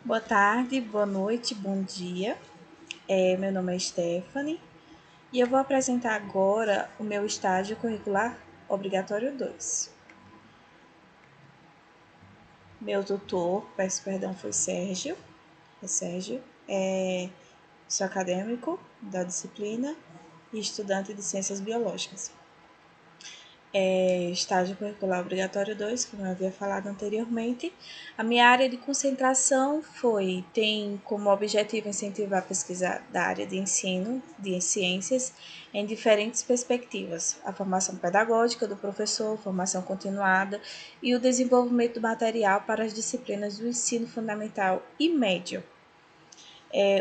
Boa tarde, boa noite, bom dia. Meu nome é Stephanie e eu vou apresentar agora o meu estágio curricular obrigatório 2. Meu tutor, peço perdão, foi Sérgio. Sou acadêmico da disciplina e estudante de Ciências Biológicas. Estágio curricular obrigatório 2, como eu havia falado anteriormente. A minha área de concentração tem como objetivo incentivar a pesquisa da área de ensino de ciências em diferentes perspectivas, a formação pedagógica do professor, formação continuada e o desenvolvimento do material para as disciplinas do ensino fundamental e médio.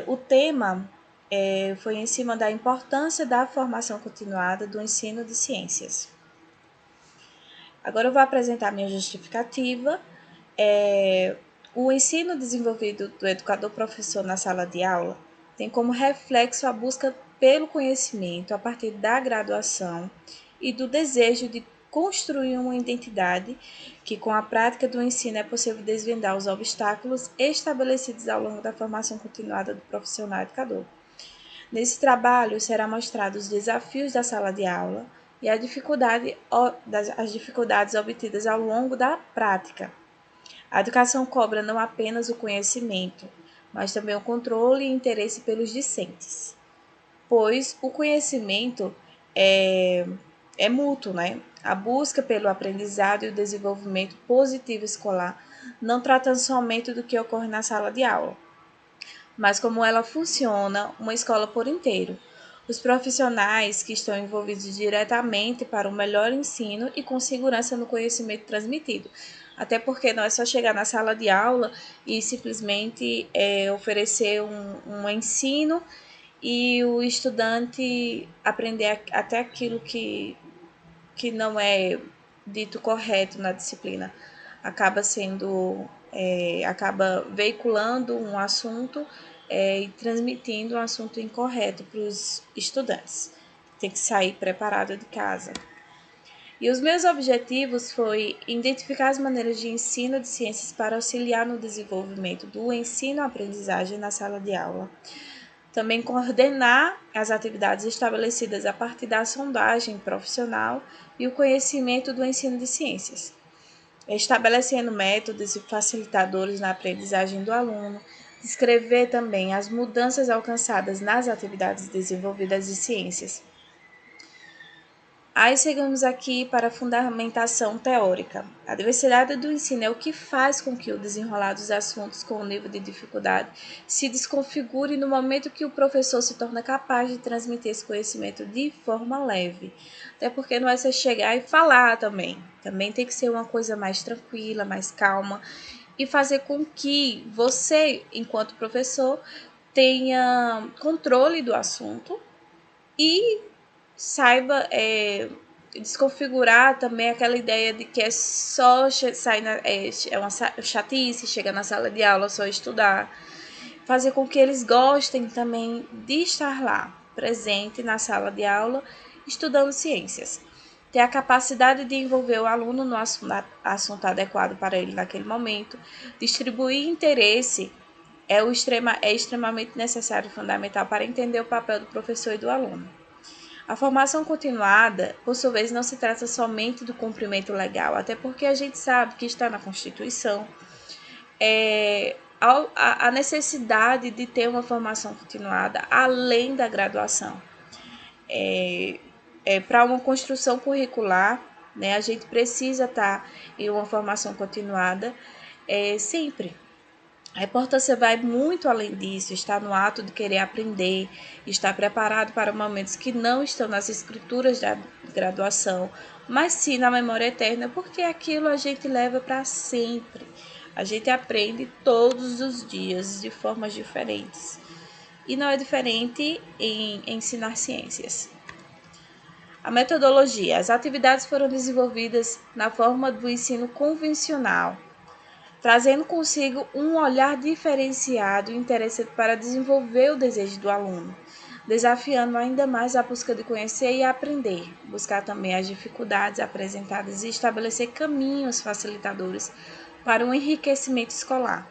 O tema foi em cima da importância da formação continuada do ensino de ciências. Agora eu vou apresentar minha justificativa. O ensino desenvolvido do educador-professor na sala de aula tem como reflexo a busca pelo conhecimento a partir da graduação e do desejo de construir uma identidade que, com a prática do ensino, é possível desvendar os obstáculos estabelecidos ao longo da formação continuada do profissional educador. Nesse trabalho, será mostrado os desafios da sala de aula e as dificuldades obtidas ao longo da prática. A educação cobra não apenas o conhecimento, mas também o controle e interesse pelos discentes, pois o conhecimento é mútuo, né? A busca pelo aprendizado e o desenvolvimento positivo escolar não tratando somente do que ocorre na sala de aula, mas como ela funciona uma escola por inteiro. Os profissionais que estão envolvidos diretamente para o melhor ensino e com segurança no conhecimento transmitido. Até porque não é só chegar na sala de aula e simplesmente oferecer um ensino e o estudante aprender até aquilo que não é dito correto na disciplina. Acaba veiculando um assunto e transmitindo um assunto incorreto para os estudantes. Tem que sair preparado de casa. E os meus objetivos foi identificar as maneiras de ensino de ciências para auxiliar no desenvolvimento do ensino-aprendizagem na sala de aula. Também coordenar as atividades estabelecidas a partir da sondagem profissional e o conhecimento do ensino de ciências, estabelecendo métodos e facilitadores na aprendizagem do aluno, descrever também as mudanças alcançadas nas atividades desenvolvidas de ciências. Aí chegamos aqui para a fundamentação teórica. A diversidade do ensino é o que faz com que o desenrolar dos assuntos com o nível de dificuldade se desconfigure no momento que o professor se torna capaz de transmitir esse conhecimento de forma leve. Até porque não é só chegar e falar também. Também tem que ser uma coisa mais tranquila, mais calma e fazer com que você, enquanto professor, tenha controle do assunto e saiba desconfigurar também aquela ideia de que é só sair é uma chatice, chegar na sala de aula, só estudar. Fazer com que eles gostem também de estar lá, presente na sala de aula, estudando ciências. Ter a capacidade de envolver o aluno no assunto adequado para ele naquele momento. Distribuir interesse é extremamente necessário e fundamental para entender o papel do professor e do aluno. A formação continuada, por sua vez, não se trata somente do cumprimento legal, até porque a gente sabe que está na Constituição a necessidade de ter uma formação continuada além da graduação. Para uma construção curricular, né, a gente precisa estar em uma formação continuada sempre. A importância vai muito além disso, está no ato de querer aprender, estar preparado para momentos que não estão nas escrituras da graduação, mas sim na memória eterna, porque aquilo a gente leva para sempre. A gente aprende todos os dias de formas diferentes. E não é diferente em ensinar ciências. A metodologia. As atividades foram desenvolvidas na forma do ensino convencional, trazendo consigo um olhar diferenciado e interessante para desenvolver o desejo do aluno, desafiando ainda mais a busca de conhecer e aprender, buscar também as dificuldades apresentadas e estabelecer caminhos facilitadores para um enriquecimento escolar,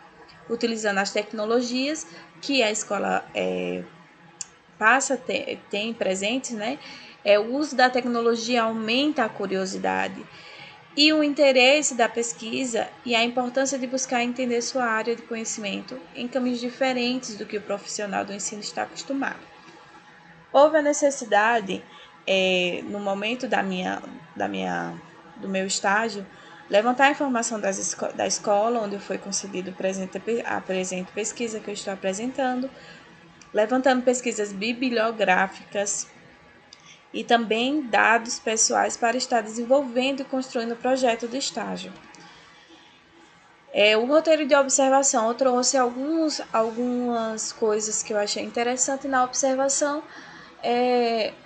utilizando as tecnologias que a escola tem presentes, né? O uso da tecnologia aumenta a curiosidade e o interesse da pesquisa e a importância de buscar entender sua área de conhecimento em caminhos diferentes do que o profissional do ensino está acostumado. Houve a necessidade, no momento do meu estágio, levantar a informação da escola onde foi concedido a presente pesquisa que eu estou apresentando, levantando pesquisas bibliográficas e também dados pessoais para estar desenvolvendo e construindo o projeto do estágio. O roteiro de observação, eu trouxe algumas coisas que eu achei interessante na observação.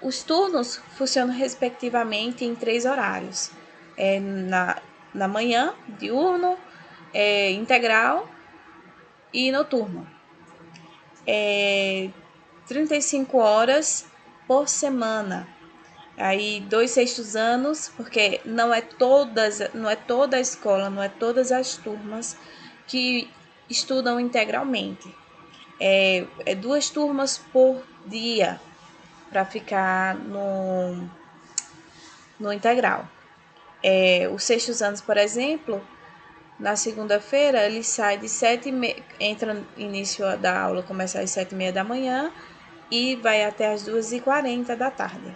Os turnos funcionam respectivamente em 3 horários. Na manhã, diurno, integral e noturno. 35 horas por semana. Aí 2/6 anos, porque não é toda a escola, não é todas as turmas que estudam integralmente. É 2 turmas por dia para ficar no integral. Os 6 anos, por exemplo, na segunda-feira ele sai de 7h30, entra início da aula, começa às 7h30 da manhã e vai até às 2h40 da tarde.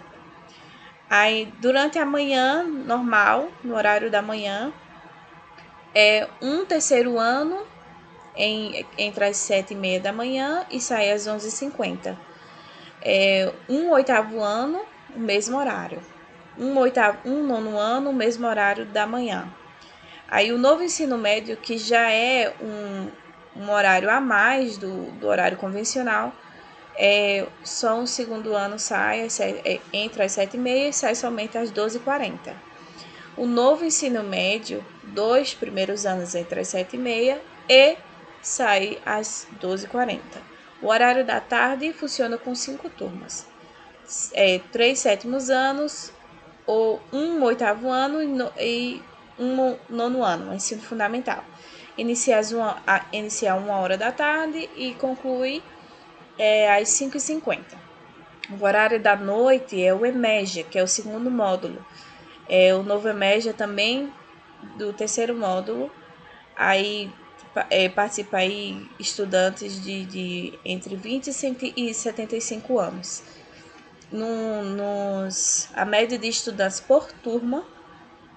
Aí, durante a manhã, normal, no horário da manhã, um terceiro ano entre as 7h30 da manhã e sai às 11h50. Um oitavo ano, o mesmo horário. Um nono ano, o mesmo horário da manhã. Aí o novo ensino médio, que já é um horário a mais do horário convencional, só o segundo ano entra às 7h30 e sai somente às 12h40. O novo ensino médio, 2 primeiros anos entra às 7h30 e sai às 12h40. O horário da tarde funciona com 5 turmas. 3 sétimos anos, ou um oitavo ano e um nono ano, ensino fundamental. Inicia 1h da tarde e conclui às 5h50. O horário da noite é o EMEJA, que é o segundo módulo. O novo EMEJA também do terceiro módulo. Aí participa aí estudantes de entre 20 e 75 anos. A média de estudantes por turma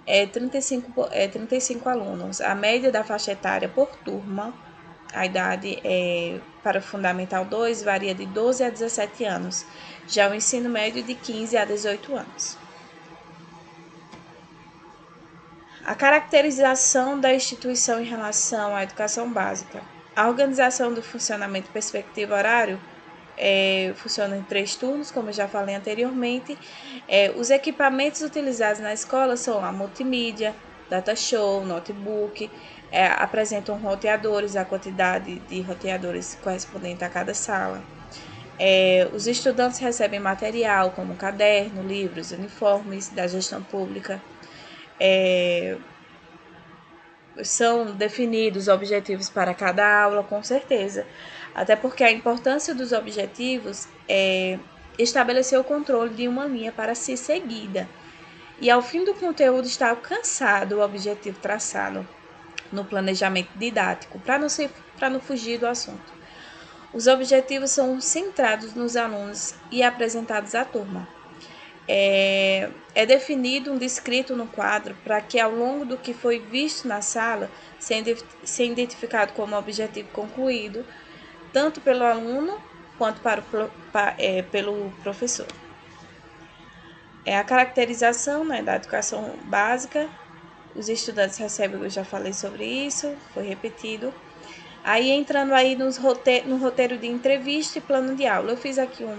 é 35 alunos. A média da faixa etária por turma, a idade para o Fundamental 2 varia de 12 a 17 anos. Já o ensino médio de 15 a 18 anos. A caracterização da instituição em relação à educação básica. A organização do funcionamento perspectiva horário funciona em 3 turnos, como eu já falei anteriormente. Os equipamentos utilizados na escola são a multimídia, data show, notebook, apresentam roteadores, a quantidade de roteadores correspondente a cada sala. Os estudantes recebem material como caderno, livros, uniformes da gestão pública. São definidos objetivos para cada aula, com certeza. Até porque a importância dos objetivos é estabelecer o controle de uma linha para ser seguida. E ao fim do conteúdo está alcançado o objetivo traçado no planejamento didático, para não fugir do assunto. Os objetivos são centrados nos alunos e apresentados à turma. É definido um descrito no quadro para que, ao longo do que foi visto na sala, seja identificado como objetivo concluído, tanto pelo aluno quanto pelo professor. A caracterização, né, da educação básica, os estudantes recebem, eu já falei sobre isso, foi repetido. Aí, entrando aí no roteiro de entrevista e plano de aula, eu fiz aqui uma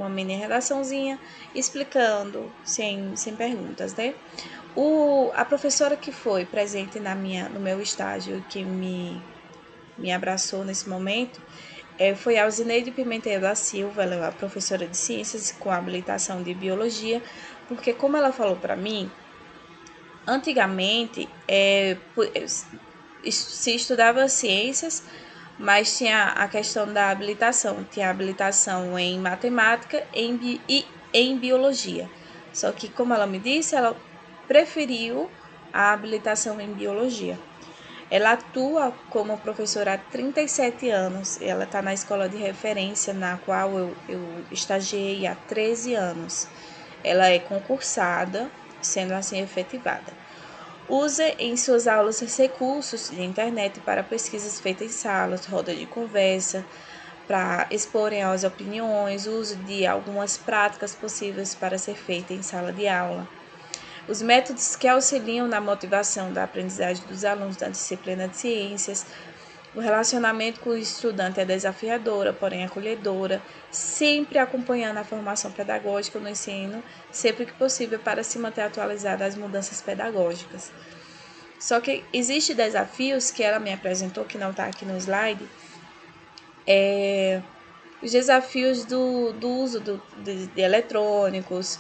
mini redaçãozinha explicando, sem perguntas, né? A professora que foi presente no meu estágio, que me abraçou nesse momento, foi a Alzineide Pimentel da Silva. Ela é uma professora de ciências com habilitação de biologia, porque, como ela falou para mim, Antigamente, se estudava ciências, mas tinha a questão da habilitação. Tinha habilitação em matemática e em biologia. Só que, como ela me disse, ela preferiu a habilitação em biologia. Ela atua como professora há 37 anos. Ela está na escola de referência na qual eu estagiei há 13 anos. Ela é concursada, sendo assim efetivada. Usa em suas aulas os recursos de internet para pesquisas feitas em salas, roda de conversa, para exporem as opiniões, uso de algumas práticas possíveis para ser feita em sala de aula. Os métodos que auxiliam na motivação da aprendizagem dos alunos da disciplina de ciências. O relacionamento com o estudante é desafiadora, porém acolhedora, sempre acompanhando a formação pedagógica no ensino, sempre que possível, para se manter atualizada às mudanças pedagógicas. Só que existem desafios que ela me apresentou, que não está aqui no slide, os desafios do uso de eletrônicos,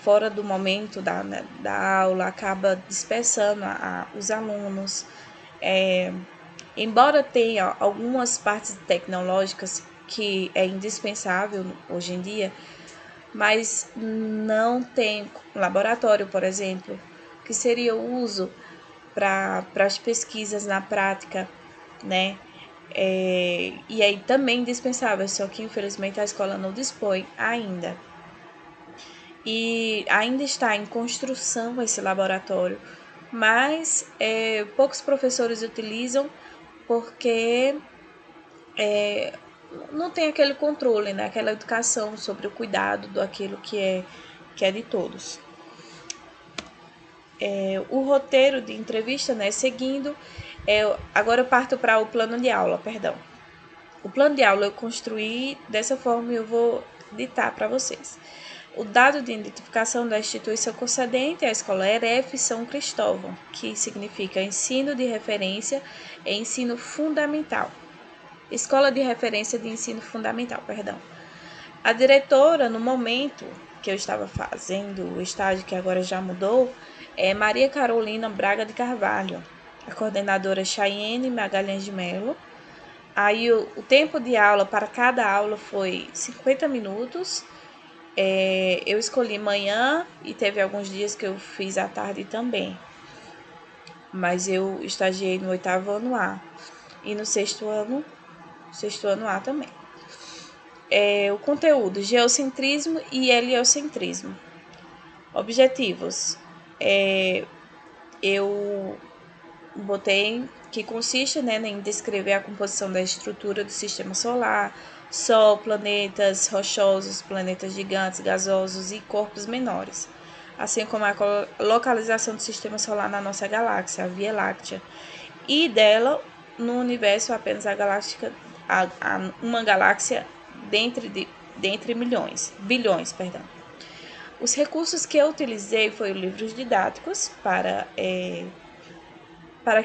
fora do momento da aula, acaba dispersando os alunos. Embora tenha algumas partes tecnológicas que é indispensável hoje em dia, mas não tem laboratório, por exemplo, que seria o uso para as pesquisas na prática, né? E aí também indispensável, só que infelizmente a escola não dispõe ainda. E ainda está em construção esse laboratório, mas poucos professores utilizam porque não tem aquele controle, né? Aquela educação sobre o cuidado daquilo que é de todos. O roteiro de entrevista, né? Seguindo, agora eu parto para o plano de aula, perdão. O plano de aula eu construí dessa forma e eu vou ditar para vocês. O dado de identificação da instituição concedente é a Escola ERF São Cristóvão, que significa Ensino de Referência e Ensino Fundamental. Escola de Referência de Ensino Fundamental, perdão. A diretora, no momento que eu estava fazendo o estágio, que agora já mudou, é Maria Carolina Braga de Carvalho. A coordenadora é Chayene Magalhães de Melo. Aí o tempo de aula para cada aula foi 50 minutos. Eu escolhi manhã e teve alguns dias que eu fiz à tarde também. Mas eu estagiei no 8º ano A e no 6º ano A também. O conteúdo, geocentrismo e heliocentrismo. Objetivos, eu botei que consiste, né, em descrever a composição da estrutura do sistema solar, Sol, planetas rochosos, planetas gigantes, gasosos e corpos menores, assim como a localização do sistema solar na nossa galáxia, a Via Láctea, e dela no universo apenas uma galáxia dentre bilhões. Os recursos que eu utilizei foram livros didáticos para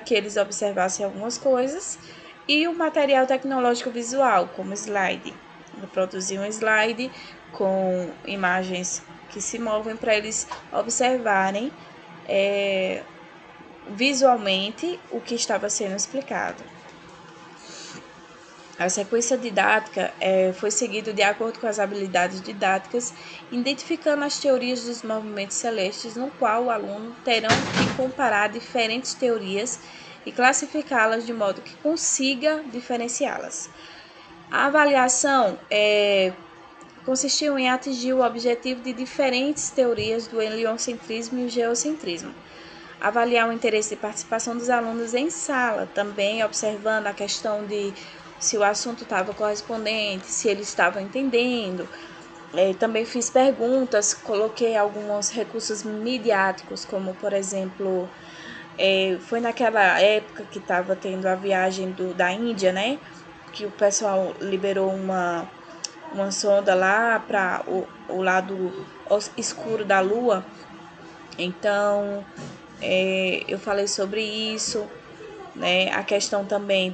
que eles observassem algumas coisas e o material tecnológico visual, como slide. Eu produzi um slide com imagens que se movem para eles observarem visualmente o que estava sendo explicado. A sequência didática foi seguida de acordo com as habilidades didáticas, identificando as teorias dos movimentos celestes, no qual o aluno terá que comparar diferentes teorias e classificá-las de modo que consiga diferenciá-las. A avaliação consistiu em atingir o objetivo de diferentes teorias do heliocentrismo e o geocentrismo. Avaliar o interesse de participação dos alunos em sala, também observando a questão de se o assunto estava correspondente, se eles estavam entendendo. Também fiz perguntas, coloquei alguns recursos midiáticos, como, por exemplo, foi naquela época que estava tendo a viagem da Índia, né? Que o pessoal liberou uma sonda lá para o lado escuro da Lua. Então, eu falei sobre isso, né? A questão também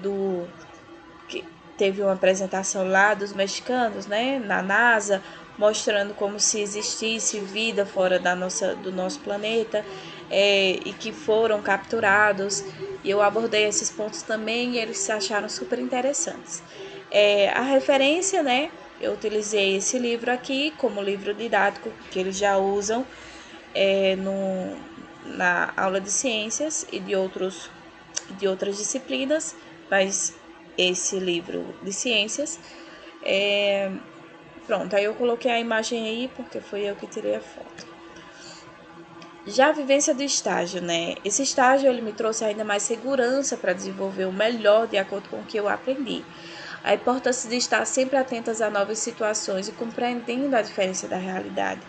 que teve uma apresentação lá dos mexicanos, né, na NASA, mostrando como se existisse vida fora do nosso planeta, e que foram capturados. E eu abordei esses pontos também e eles se acharam super interessantes. A referência, né? Eu utilizei esse livro aqui como livro didático que eles já usam na aula de ciências e de outras disciplinas, mas esse livro de ciências. Pronto, aí eu coloquei a imagem aí porque foi eu que tirei a foto. Já a vivência do estágio, né? Esse estágio ele me trouxe ainda mais segurança para desenvolver o melhor de acordo com o que eu aprendi. A importância de estar sempre atentas a novas situações e compreendendo a diferença da realidade,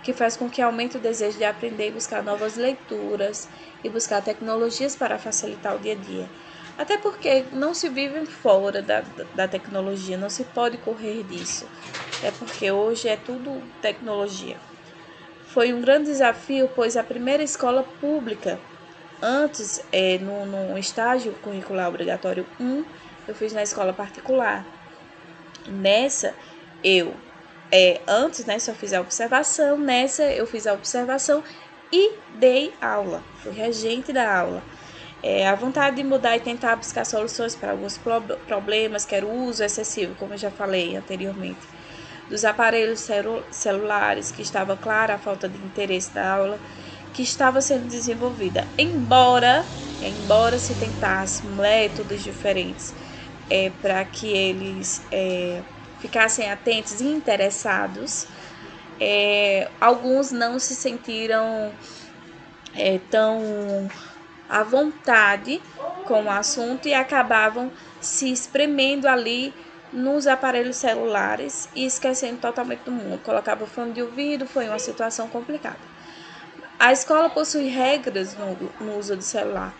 que faz com que aumente o desejo de aprender e buscar novas leituras e buscar tecnologias para facilitar o dia a dia. Até porque não se vive fora da tecnologia, não se pode correr disso. É porque hoje é tudo tecnologia. Foi um grande desafio, pois a primeira escola pública, antes, no estágio curricular obrigatório 1, eu fiz na escola particular. Nessa, eu, antes, né, só fiz a observação, nessa eu fiz a observação e dei aula, fui regente da aula. A vontade de mudar e tentar buscar soluções para alguns problemas, que era o uso excessivo, como eu já falei anteriormente, dos aparelhos celulares, que estava clara a falta de interesse da aula que estava sendo desenvolvida, embora se tentasse métodos diferentes para que eles ficassem atentos e interessados, alguns não se sentiram tão à vontade com o assunto e acabavam se espremendo ali nos aparelhos celulares e esquecendo totalmente do mundo. Colocava fone de ouvido, foi uma situação complicada. A escola possui regras no uso do celular,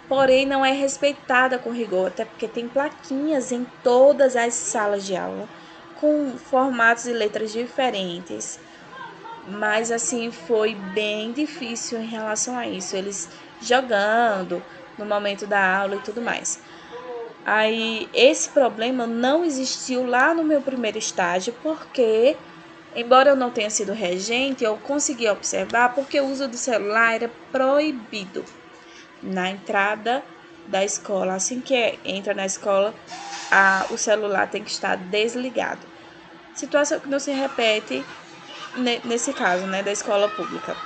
porém não é respeitada com rigor, até porque tem plaquinhas em todas as salas de aula, com formatos e letras diferentes. Mas assim, foi bem difícil em relação a isso, eles jogando no momento da aula e tudo mais. Aí esse problema não existiu lá no meu primeiro estágio, porque embora eu não tenha sido regente, eu consegui observar porque o uso do celular era proibido na entrada da escola. Assim que entra na escola, o celular tem que estar desligado. Situação que não se repete nesse caso, né, da escola pública.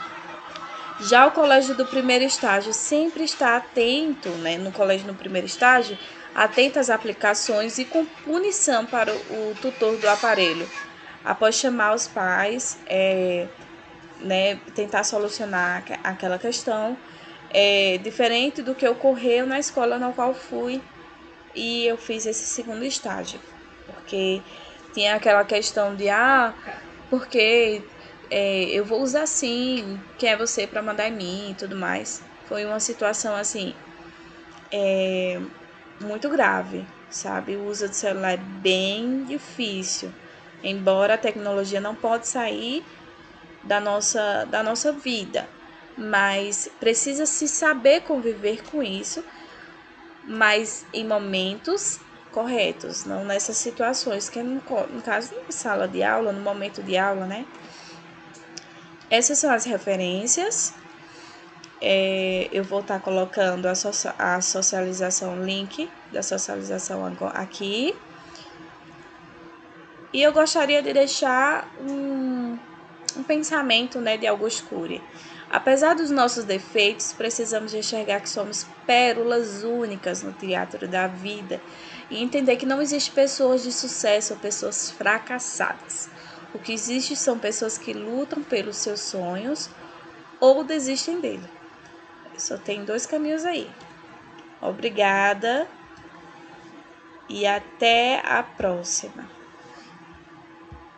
Já o colégio do primeiro estágio sempre está atento, né, no colégio no primeiro estágio, atento às aplicações e com punição para o tutor do aparelho, após chamar os pais, né, tentar solucionar aquela questão, diferente do que ocorreu na escola na qual fui e eu fiz esse segundo estágio, porque tinha aquela questão de, porque eu vou usar sim, quem é você para mandar em mim e tudo mais. Foi uma situação assim, muito grave, sabe? O uso do celular é bem difícil, embora a tecnologia não pode sair da nossa vida, mas precisa se saber conviver com isso, mas em momentos corretos, não nessas situações que é no caso na sala de aula, no momento de aula, né? Essas são as referências. Eu vou estar colocando a socialização, link da socialização aqui. E eu gostaria de deixar um pensamento, né, de Auguste Cury. Apesar dos nossos defeitos, precisamos enxergar que somos pérolas únicas no teatro da vida e entender que não existe pessoas de sucesso ou pessoas fracassadas. O que existe são pessoas que lutam pelos seus sonhos ou desistem dele. Só tem 2 caminhos aí. Obrigada e até a próxima.